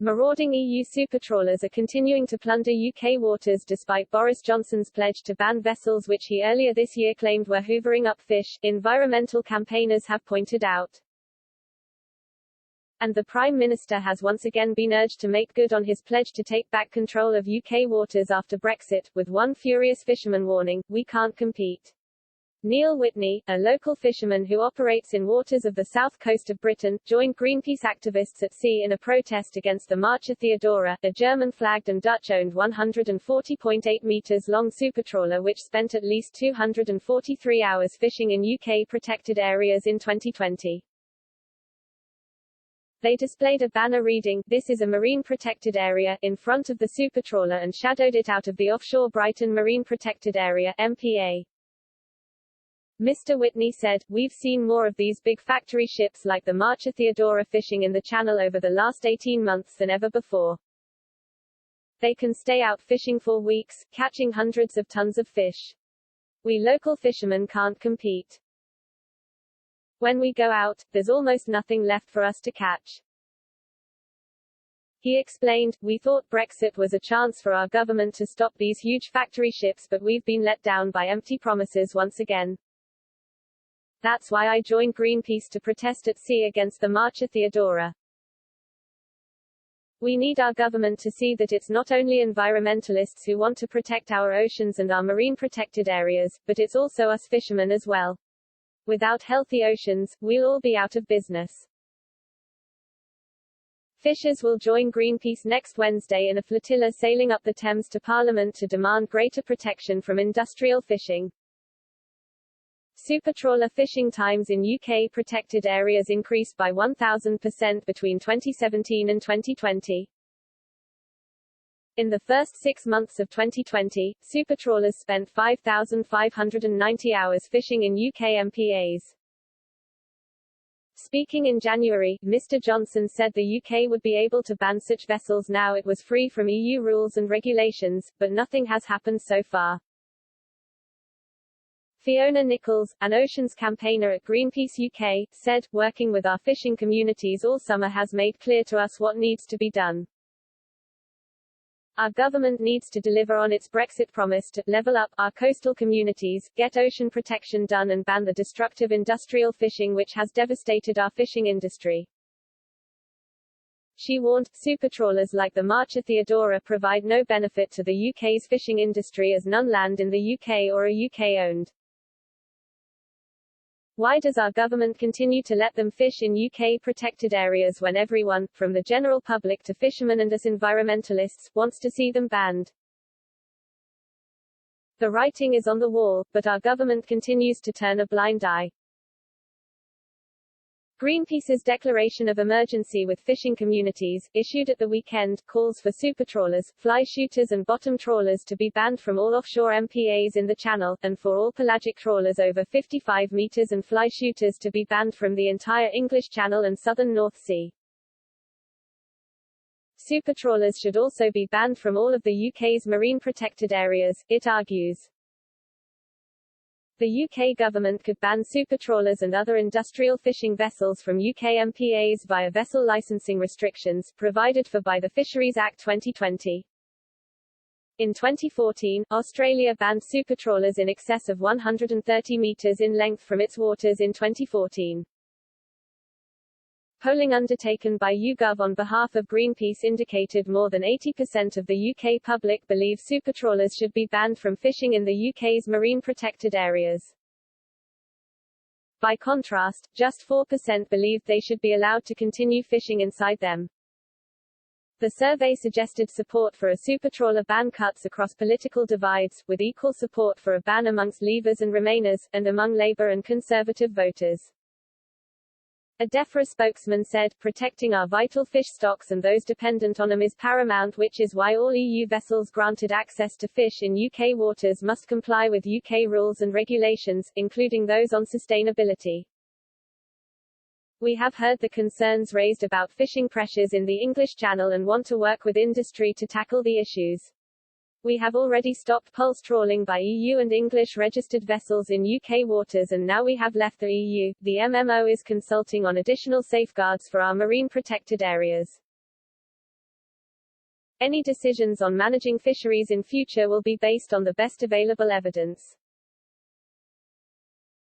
Marauding EU supertrawlers are continuing to plunder UK waters despite Boris Johnson's pledge to ban vessels which he earlier this year claimed were hoovering up fish, environmental campaigners have pointed out. And the Prime Minister has once again been urged to make good on his pledge to take back control of UK waters after Brexit, with one furious fisherman warning, "We can't compete." Neil Whitney, a local fisherman who operates in waters of the south coast of Britain, joined Greenpeace activists at sea in a protest against the Marcha Theodora, a German-flagged and Dutch-owned 140.8 meters long supertrawler which spent at least 243 hours fishing in UK protected areas in 2020. They displayed a banner reading, "This is a marine protected area," in front of the supertrawler and shadowed it out of the offshore Brighton Marine Protected Area, MPA. Mr. Whitney said, "We've seen more of these big factory ships like the Marcha Theodora fishing in the channel over the last 18 months than ever before. They can stay out fishing for weeks, catching hundreds of tons of fish. We local fishermen can't compete. When we go out, there's almost nothing left for us to catch." He explained, "We thought Brexit was a chance for our government to stop these huge factory ships, but we've been let down by empty promises once again. That's why I joined Greenpeace to protest at sea against the Marcha Theodora. We need our government to see that it's not only environmentalists who want to protect our oceans and our marine protected areas, but it's also us fishermen as well. Without healthy oceans, we'll all be out of business." Fishers will join Greenpeace next Wednesday in a flotilla sailing up the Thames to Parliament to demand greater protection from industrial fishing. Supertrawler fishing times in UK protected areas increased by 1,000% between 2017 and 2020. In the first 6 months of 2020, supertrawlers spent 5,590 hours fishing in UK MPAs. Speaking in January, Mr. Johnson said the UK would be able to ban such vessels now it was free from EU rules and regulations, but nothing has happened so far. Fiona Nichols, an oceans campaigner at Greenpeace UK, said, "Working with our fishing communities all summer has made clear to us what needs to be done. Our government needs to deliver on its Brexit promise to level up our coastal communities, get ocean protection done and ban the destructive industrial fishing which has devastated our fishing industry." She warned, supertrawlers like the Marcha Theodora provide no benefit to the UK's fishing industry as none land in the UK or are UK-owned. Why does our government continue to let them fish in UK protected areas when everyone, from the general public to fishermen and us environmentalists, wants to see them banned? The writing is on the wall, but our government continues to turn a blind eye. Greenpeace's declaration of emergency with fishing communities, issued at the weekend, calls for supertrawlers, fly shooters and bottom trawlers to be banned from all offshore MPAs in the Channel, and for all pelagic trawlers over 55 meters and fly shooters to be banned from the entire English Channel and southern North Sea. Supertrawlers should also be banned from all of the UK's marine protected areas, it argues. The UK government could ban supertrawlers and other industrial fishing vessels from UK MPAs via vessel licensing restrictions, provided for by the Fisheries Act 2020. In 2014, Australia banned supertrawlers in excess of 130 metres in length from its waters in 2014. Polling undertaken by YouGov on behalf of Greenpeace indicated more than 80% of the UK public believe supertrawlers should be banned from fishing in the UK's marine protected areas. By contrast, just 4% believed they should be allowed to continue fishing inside them. The survey suggested support for a supertrawler ban cuts across political divides, with equal support for a ban amongst Leavers and Remainers, and among Labour and Conservative voters. A DEFRA spokesman said, "Protecting our vital fish stocks and those dependent on them is paramount, which is why all EU vessels granted access to fish in UK waters must comply with UK rules and regulations, including those on sustainability. We have heard the concerns raised about fishing pressures in the English Channel and want to work with industry to tackle the issues. We have already stopped pulse trawling by EU and English registered vessels in UK waters and now we have left the EU. The MMO is consulting on additional safeguards for our marine protected areas." Any decisions on managing fisheries in future will be based on the best available evidence.